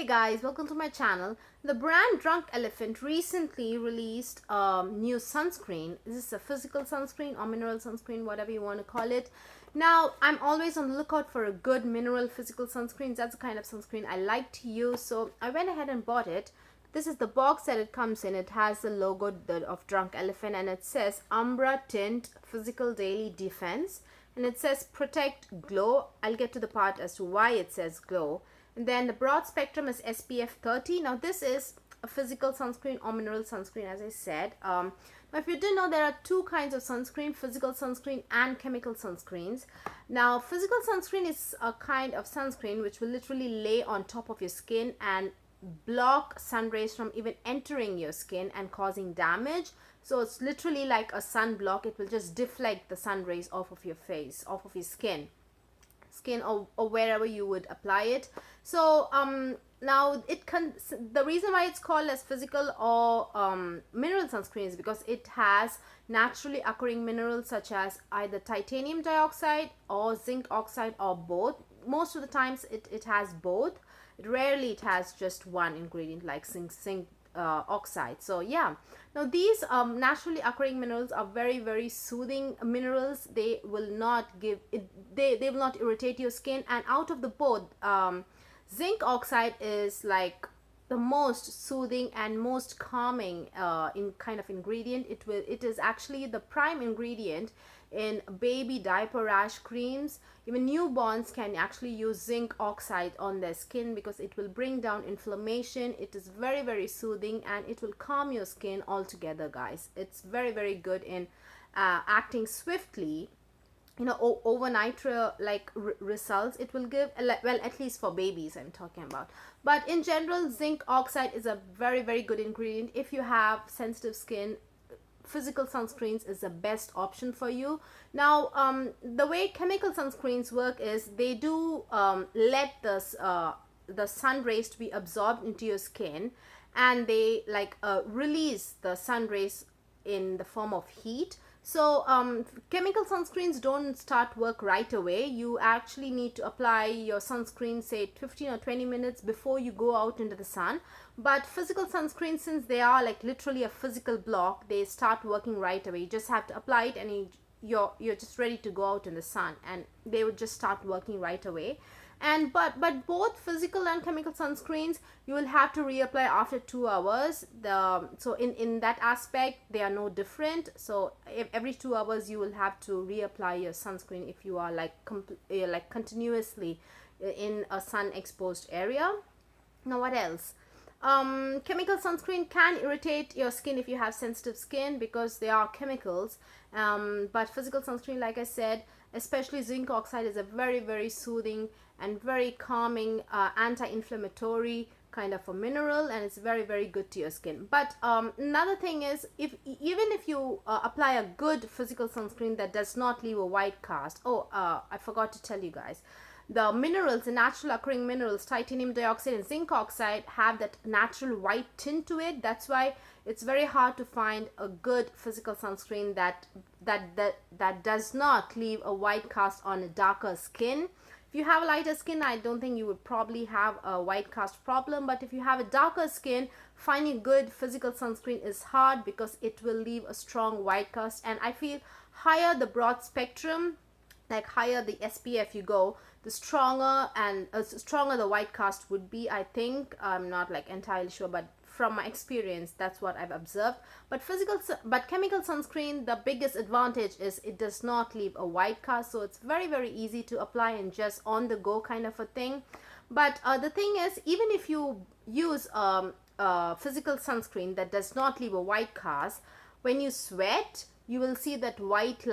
Hey guys, welcome to my channel. The brand Drunk Elephant recently released a new sunscreen. This is a physical sunscreen or mineral sunscreen, whatever you want to call it. Now, I'm always on the lookout for a good mineral physical sunscreen. That's the kind of sunscreen I like to use, so I went ahead and bought it. This is the box that it comes in. It has the logo of Drunk Elephant and it says Umbra Tinte Physical Daily Defense. And it says Protect Glow. I'll get to the part as to why it says glow. And then the broad spectrum is SPF30. Now this is a physical sunscreen or mineral sunscreen, as I said. Now if you didn't know, there are two kinds of sunscreen, physical sunscreen and chemical sunscreens. Now physical sunscreen is a kind of sunscreen which will literally lay on top of your skin and block sun rays from even entering your skin and causing damage. So it's literally like a sunblock. It will just deflect the sun rays off of your face, off of your skin or wherever you would apply it. So now the reason why it's called as physical or mineral sunscreen is because it has naturally occurring minerals such as either titanium dioxide or zinc oxide or both. Most of the times it has both. Rarely it has just one ingredient like zinc oxide. So yeah, now these naturally occurring minerals are very soothing minerals. They will not give it, they will not irritate your skin, and out of the both, zinc oxide is like the most soothing and most calming in kind of ingredient. It is actually the prime ingredient in baby diaper rash creams. Even newborns can actually use zinc oxide on their skin because it will bring down inflammation. It is very soothing and it will calm your skin altogether, guys. It's very good in acting swiftly, you know, overnight results it will give. Well, at least for babies I'm talking about, but in general zinc oxide is a very good ingredient. If you have sensitive skin, physical sunscreens is the best option for you. Now the way chemical sunscreens work is they do let the sun rays to be absorbed into your skin, and they release the sun rays in the form of heat. So chemical sunscreens don't start work right away. You actually need to apply your sunscreen, say 15 or 20 minutes before you go out into the sun. But physical sunscreens, since they are like literally a physical block, they start working right away. You just have to apply it and you're just ready to go out in the sun, and they would just start working right away. And but both physical and chemical sunscreens you will have to reapply after 2 hours. So in that aspect they are no different. So every 2 hours you will have to reapply your sunscreen if you are like continuously in a sun exposed area. Now what else? Chemical sunscreen can irritate your skin if you have sensitive skin because they are chemicals, but physical sunscreen, like I said, especially zinc oxide, is a very soothing and very calming anti-inflammatory kind of a mineral, and it's very good to your skin. But another thing is, even if you apply a good physical sunscreen that does not leave a white cast. I forgot to tell you guys, the minerals, the natural occurring minerals, titanium dioxide and zinc oxide, have that natural white tint to it. That's why it's very hard to find a good physical sunscreen that does not leave a white cast on a darker skin. If you have a lighter skin, I don't think you would probably have a white cast problem, but if you have a darker skin, finding good physical sunscreen is hard because it will leave a strong white cast. And I feel higher the broad spectrum, like higher the SPF you go, the stronger the white cast would be. I think, I'm not like entirely sure, but from my experience that's what I've observed. But chemical sunscreen, the biggest advantage is it does not leave a white cast, so it's very easy to apply and just on the go kind of a thing. But the thing is, even if you use physical sunscreen that does not leave a white cast, when you sweat you will see that white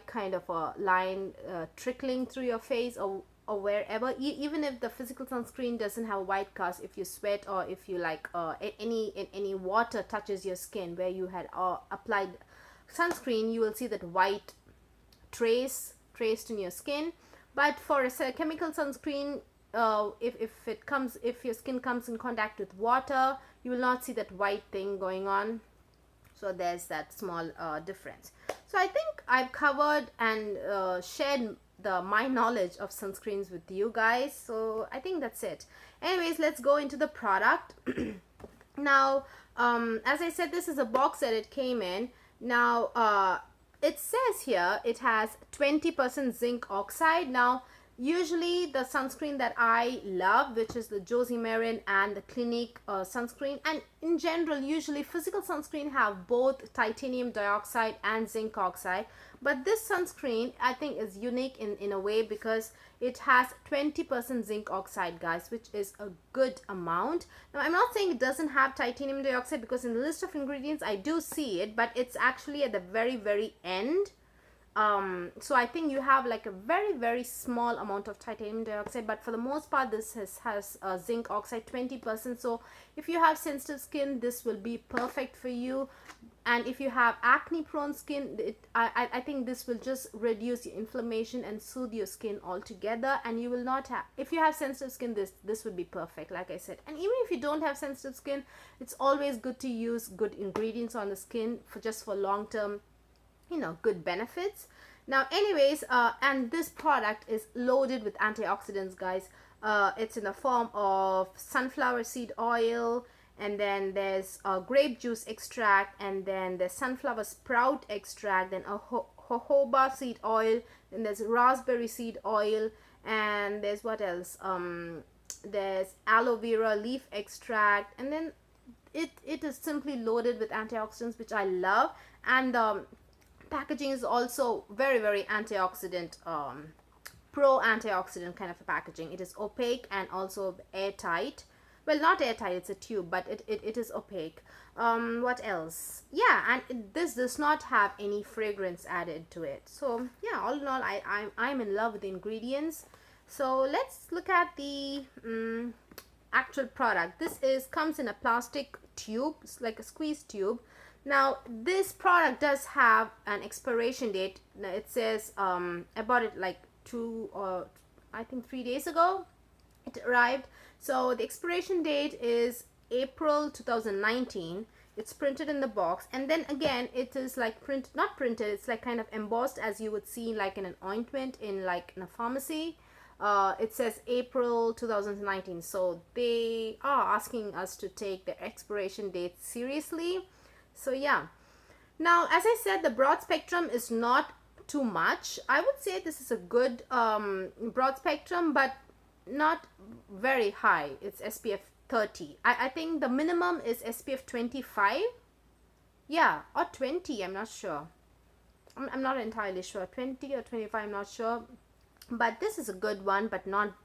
kind of a line trickling through your face or wherever. Even if the physical sunscreen doesn't have a white cast, if you sweat or if you any water touches your skin where you had applied sunscreen, you will see that white traced in your skin. But for a chemical sunscreen, if your skin comes in contact with water, you will not see that white thing going on. So there's that small difference. So I think I've covered and shared my knowledge of sunscreens with you guys. So I think that's it. Anyways, let's go into the product. Now, as I said, this is a box that it came in. Now, it says here it has 20% zinc oxide. Now, usually the sunscreen that I love, which is the Josie Marin and the Clinique sunscreen, and in general, usually physical sunscreen have both titanium dioxide and zinc oxide. But this sunscreen, I think, is unique in a way because it has 20% zinc oxide, guys, which is a good amount. Now, I'm not saying it doesn't have titanium dioxide because in the list of ingredients, I do see it, but it's actually at the very, very end. So I think you have like a very, very small amount of titanium dioxide, but for the most part this has zinc oxide 20%. So if you have sensitive skin, this will be perfect for you. And if you have acne prone skin, I think this will just reduce your inflammation and soothe your skin altogether, and you will not have, if you have sensitive skin, this would be perfect, like I said. And even if you don't have sensitive skin, it's always good to use good ingredients on the skin for long term, you know, good benefits. Now, anyways, and this product is loaded with antioxidants, guys. It's in the form of sunflower seed oil, and then there's grape juice extract, and then there's sunflower sprout extract, then a jojoba seed oil, then there's raspberry seed oil, and there's what else? There's aloe vera leaf extract, and then it is simply loaded with antioxidants, which I love. And packaging is also very, very antioxidant, pro antioxidant kind of a packaging. It is opaque and also airtight. Well, not airtight, it's a tube, but it is opaque. What else? Yeah, and this does not have any fragrance added to it. So yeah, all in all, I'm in love with the ingredients. So let's look at the actual product. This comes in a plastic tube. It's like a squeeze tube. Now, this product does have an expiration date. Now, it says I bought it like 2 or I think 3 days ago. It arrived. So the expiration date is April 2019. It's printed in the box, and then again it is like not printed, it's like kind of embossed as you would see like in an ointment in like in a pharmacy. It says April 2019. So they are asking us to take the expiration date seriously. So yeah, now as I said, the broad spectrum is not too much. I would say this is a good broad spectrum, but not very high. It's SPF 30. I think the minimum is SPF 25. Yeah, or 20, I'm not sure. I'm not entirely sure. 20 or 25, I'm not sure. But this is a good one, but not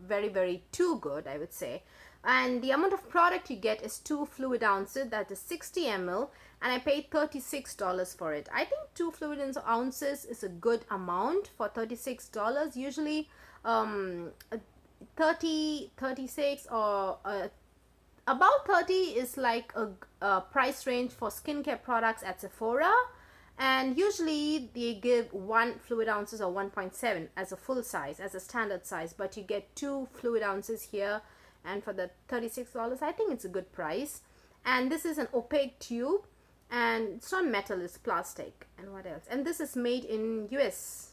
very, very too good, I would say. And the amount of product you get is 2 fluid ounces, that is 60 ml, and I paid $36 for it. I think 2 fluid ounces is a good amount for $36. Usually 30, 36 or about 30 is like a price range for skincare products at Sephora, and usually they give 1 fluid ounces or 1.7 as a full size, as a standard size, but you get 2 fluid ounces here, and for the $36 I think it's a good price. And this is an opaque tube, and it's not metal, it's plastic. And what else? And this is made in US.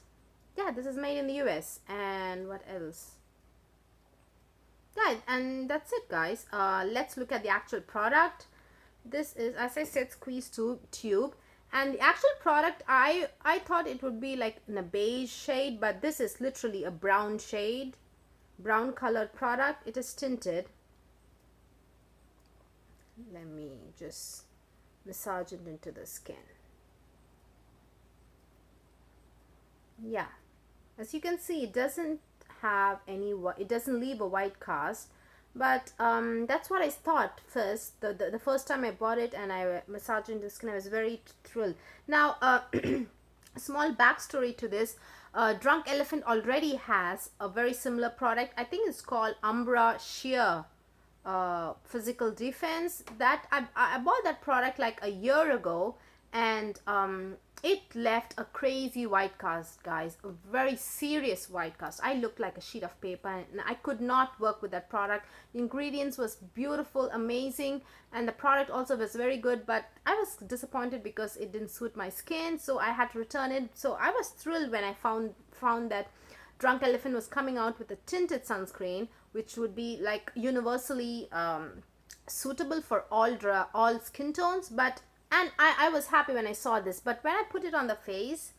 Yeah, this is made in the US. And what else? Yeah, and that's it, guys. Let's look at the actual product. This is, as I said, squeeze tube. And the actual product, I thought it would be like in a beige shade, but this is literally a brown shade, brown colored product. It is tinted. Let me just massage it into the skin. Yeah, as you can see, it doesn't have any, it doesn't leave a white cast, but that's what I thought first. The first time I bought it and I massaged into the skin, I was very thrilled. Now, a small backstory to this. Drunk Elephant already has a very similar product. I think it's called Umbra Sheer Physical Defense. That I bought that product like a year ago, and it left a crazy white cast, guys, a very serious white cast. I looked like a sheet of paper, and I could not work with that product. The ingredients was beautiful, amazing, and the product also was very good, but I was disappointed because it didn't suit my skin, so I had to return it. So I was thrilled when I found that Drunk Elephant was coming out with a tinted sunscreen, which would be like universally suitable for all skin tones. But and I was happy when I saw this, but when I put it on the face,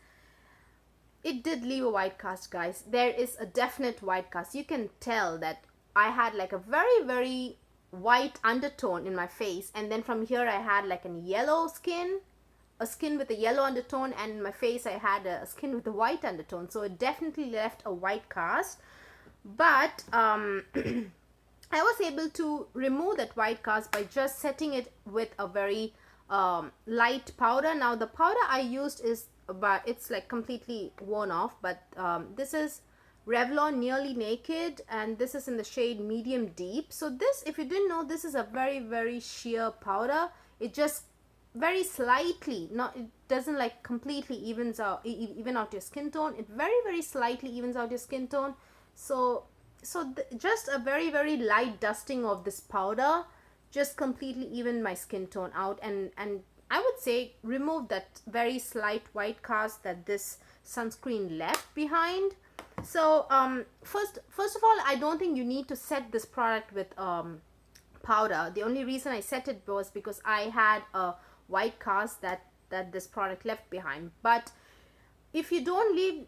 it did leave a white cast, guys. There is a definite white cast. You can tell that I had like a very white undertone in my face, and then from here I had like a skin with a yellow undertone, and in my face I had a skin with a white undertone. So it definitely left a white cast, but I was able to remove that white cast by just setting it with a very light powder. Now the powder I used is, but it's like completely worn off, but this is Revlon Nearly Naked, and this is in the shade medium deep. So this, if you didn't know, this is a very sheer powder. It just very slightly, not, it doesn't like completely even out your skin tone. It very slightly evens out your skin tone. So just a very light dusting of this powder just completely even my skin tone out, and I would say remove that very slight white cast that this sunscreen left behind. So first of all, I don't think you need to set this product with powder. The only reason I set it was because I had a white cast that this product left behind. But if you don't leave,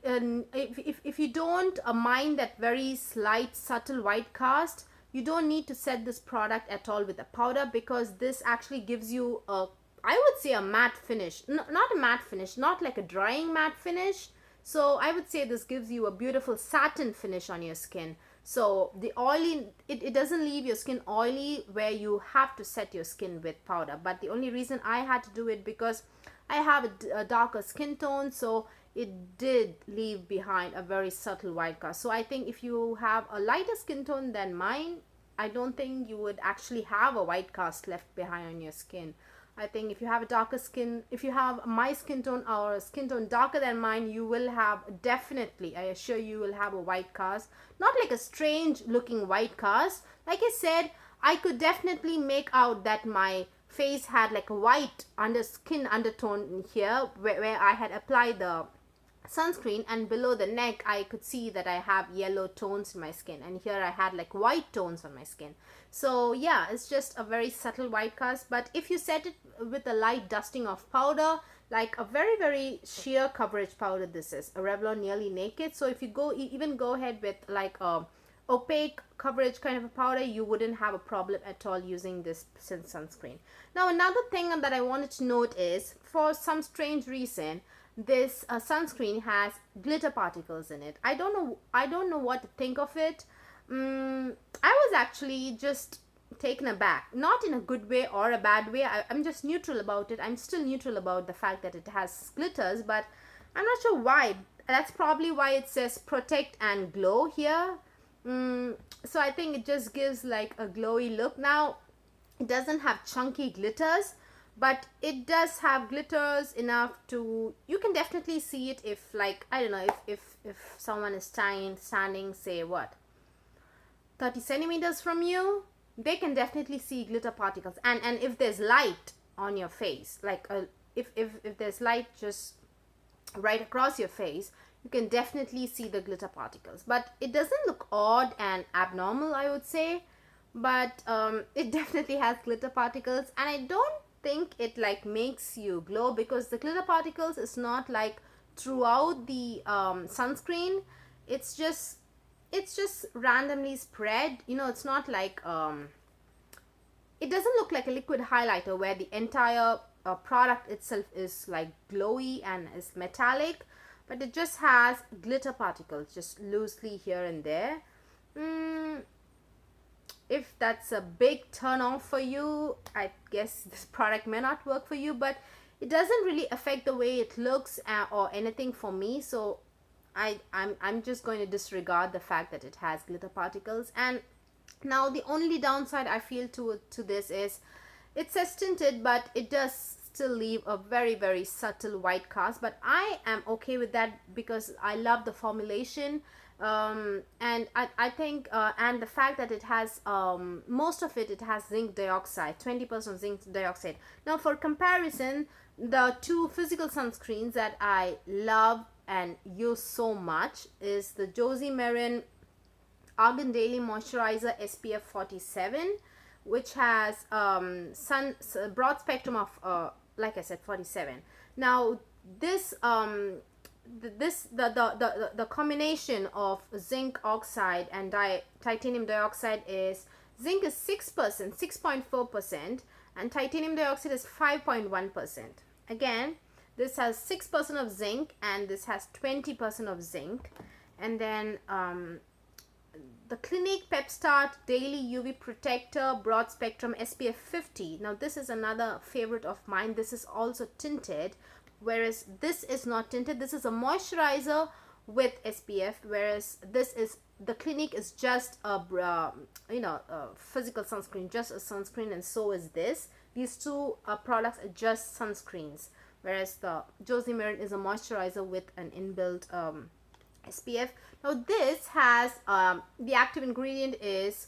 if you don't mind that very slight subtle white cast, you don't need to set this product at all with a powder, because this actually gives you a, I would say, a matte finish. Not a matte finish, not like a drying matte finish. So I would say this gives you a beautiful satin finish on your skin. So the oily, it doesn't leave your skin oily where you have to set your skin with powder. But the only reason I had to do it because I have a darker skin tone, so it did leave behind a very subtle white cast. So I think if you have a lighter skin tone than mine, I don't think you would actually have a white cast left behind on your skin. I think if you have a darker skin, if you have my skin tone or a skin tone darker than mine, you will have, definitely, I assure you will have a white cast. Not like a strange looking white cast. Like I said, I could definitely make out that my face had like a white skin undertone in here where I had applied the sunscreen, and below the neck I could see that I have yellow tones in my skin, and here I had like white tones on my skin. So yeah, it's just a very subtle white cast. But if you set it with a light dusting of powder, like a very sheer coverage powder, this is a Revlon Nearly Naked. So if you even go ahead with like a opaque coverage kind of a powder, you wouldn't have a problem at all using this sunscreen. Now another thing that I wanted to note is, for some strange reason, this sunscreen has glitter particles in it. I don't know what to think of it. I was actually just taken aback, not in a good way or a bad way. I'm just neutral about it. I'm still neutral about the fact that it has glitters, but I'm not sure why. That's probably why it says protect and glow here. So I think it just gives like a glowy look. Now it doesn't have chunky glitters, but it does have glitters enough to, you can definitely see it if, like, I don't know, if someone is standing say what, 30 centimeters from you, they can definitely see glitter particles. And if there's light on your face, like if there's light just right across your face, you can definitely see the glitter particles. But it doesn't look odd and abnormal, I would say, but it definitely has glitter particles. And I don't think it like makes you glow, because the glitter particles is not like throughout the sunscreen. It's just randomly spread, you know. It's not like it doesn't look like a liquid highlighter where the entire product itself is like glowy and is metallic, but it just has glitter particles just loosely here and there. If that's a big turn off for you, I guess this product may not work for you, but it doesn't really affect the way it looks or anything for me. So I'm just going to disregard the fact that it has glitter particles. And now the only downside I feel to this is, it says tinted, but it does still leave a very, very subtle white cast, but I am okay with that because I love the formulation. And I think and the fact that it has most of it has zinc dioxide, 20% zinc dioxide. Now for comparison, the two physical sunscreens that I love and use so much is the Josie Maran Argan Daily Moisturizer SPF 47, which has broad spectrum of like I said, 47. Now this the combination of zinc oxide and titanium dioxide is, zinc is 6%, 6.4%, and titanium dioxide is 5.1%. Again, this has 6% of zinc and this has 20% of zinc. And then the Clinique Pep Start Daily UV Protector Broad Spectrum SPF 50. Now this is another favorite of mine. This is also tinted, whereas this is not tinted. This is a moisturizer with SPF, whereas this is, the Clinique is just a a physical sunscreen, just a sunscreen, and so is this. These two products are just sunscreens, whereas the Josie Maran is a moisturizer with an inbuilt SPF. Now this has the active ingredient is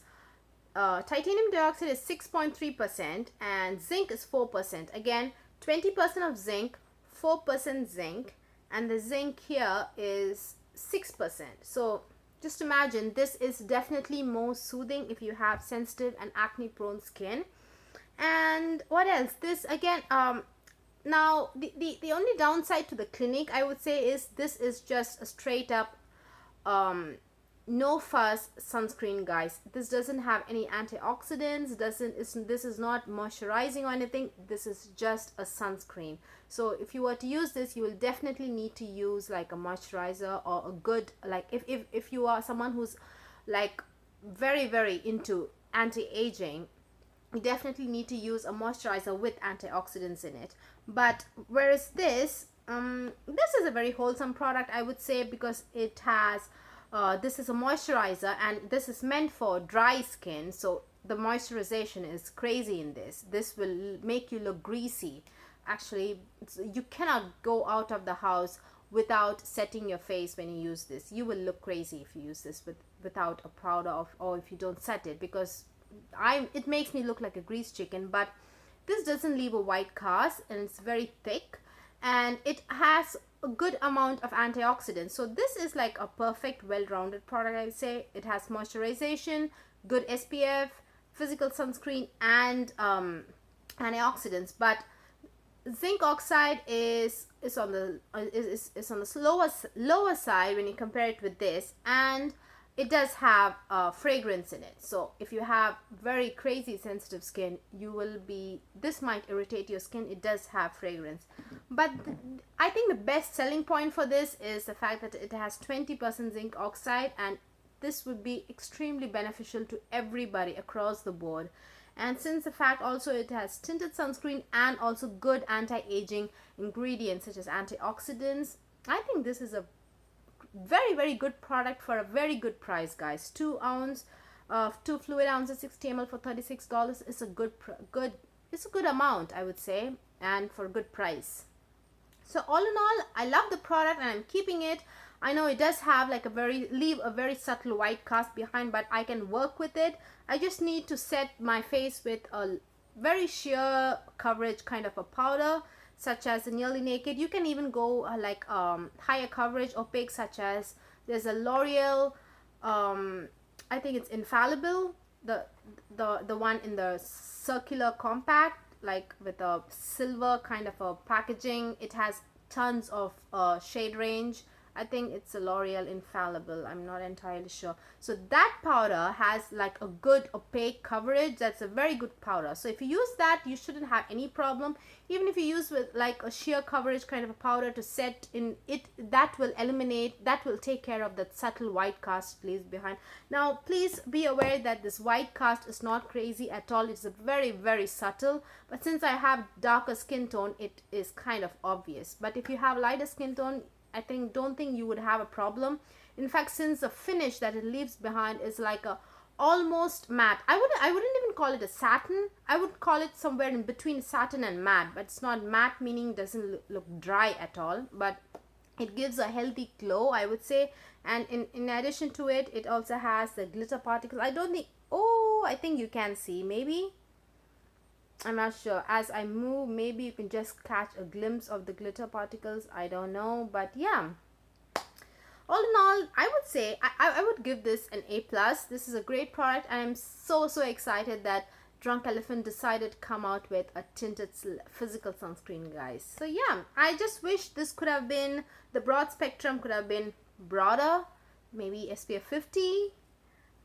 titanium dioxide is 6.3% and zinc is 4%. Again, 20% of zinc, 4% zinc, and the zinc here is 6%. So just imagine, this is definitely more soothing if you have sensitive and acne prone skin. And what else? This again, now the only downside to the Clinique, I would say, is this is just a straight up no fuss sunscreen, guys. This doesn't have any antioxidants, this is not moisturizing or anything. This is just a sunscreen. So if you were to use this, you will definitely need to use like a moisturizer or a good, like if you are someone who's like very, very into anti-aging, you definitely need to use a moisturizer with antioxidants in it. But whereas this is a very wholesome product, I would say, because it has this is a moisturizer and this is meant for dry skin, so the moisturization is crazy in this. This will make you look greasy. Actually, you cannot go out of the house without setting your face when you use this. You will look crazy if you use this without a powder or if you don't set it, because it makes me look like a greased chicken. But this doesn't leave a white cast and it's very thick and it has a good amount of antioxidants. So this is like a perfect well-rounded product, I would say. It has moisturization, good SPF, physical sunscreen, and antioxidants. But zinc oxide is on the lower side when you compare it with this, and it does have fragrance in it. So if you have very crazy sensitive skin, this might irritate your skin. It does have fragrance. But I think the best selling point for this is the fact that it has 20% zinc oxide, and this would be extremely beneficial to everybody across the board. And since the fact also it has tinted sunscreen and also good anti-aging ingredients such as antioxidants, I think this is a very, very good product for a very good price, guys. 2 fluid ounces, 60 ml for $36 is a good amount, I would say, and for a good price. So all in all, I love the product and I'm keeping it. I know it does have like leave a very subtle white cast behind, but I can work with it. I just need to set my face with a very sheer coverage kind of a powder, such as the Nearly Naked. You can even go like higher coverage opaque, such as there's a L'Oreal, I think it's Infallible, the one in the circular compact, like with a silver kind of a packaging. It has tons of shade range. I think it's a L'Oreal Infallible, I'm not entirely sure. So that powder has like a good opaque coverage. That's a very good powder. So if you use that, you shouldn't have any problem. Even if you use with like a sheer coverage kind of a powder to set in it, that will take care of that subtle white cast leaves behind. Now please be aware that this white cast is not crazy at all. It's a very, very subtle, but since I have darker skin tone, it is kind of obvious. But if you have lighter skin tone, don't think you would have a problem. In fact, since the finish that it leaves behind is like a almost matte. I wouldn't even call it a satin. I would call it somewhere in between satin and matte, but it's not matte, meaning doesn't look dry at all, but it gives a healthy glow, I would say. And in addition to it, it also has the glitter particles. I don't think, oh, I think you can see, maybe, I'm not sure. As I move, maybe you can just catch a glimpse of the glitter particles. I don't know, but yeah, all in all, I would say I would give this an A plus. This is a great product, and I'm so excited that Drunk Elephant decided to come out with a tinted physical sunscreen, guys. So yeah, I just wish this could have been, the broad spectrum could have been broader, maybe SPF50.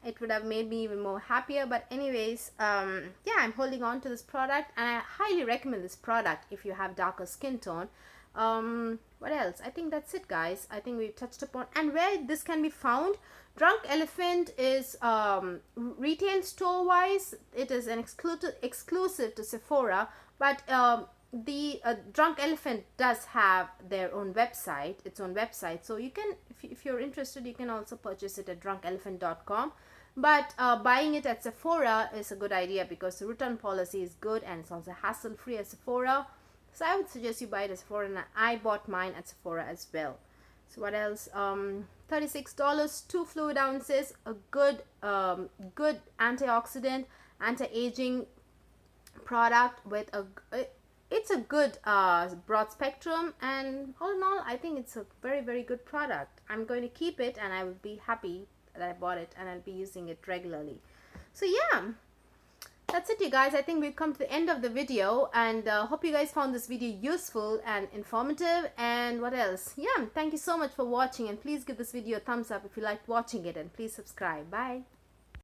It would have made me even more happier. But anyways, yeah, I'm holding on to this product, and I highly recommend this product if you have darker skin tone. What else? I think that's it, guys. I think we've touched upon, and where this can be found. Drunk Elephant is retail store wise, it is an exclusive to Sephora, but the Drunk Elephant does have their own website, its own website, so you can, if you're interested, you can also purchase it at drunkelephant.com. But buying it at Sephora is a good idea because the return policy is good, and it's also hassle free at Sephora. So I would suggest you buy it at Sephora, and I bought mine at Sephora as well. So what else? $36, 2 fluid ounces, a good good antioxidant, anti-aging product with a, it's a good broad spectrum, and all in all, I think it's a very good product. I'm going to keep it, and I will be happy that I bought it, and I'll be using it regularly. So yeah, that's it, you guys. I think we've come to the end of the video, and hope you guys found this video useful and informative. And what else? Yeah, thank you so much for watching, and please give this video a thumbs up if you liked watching it, and please subscribe. Bye.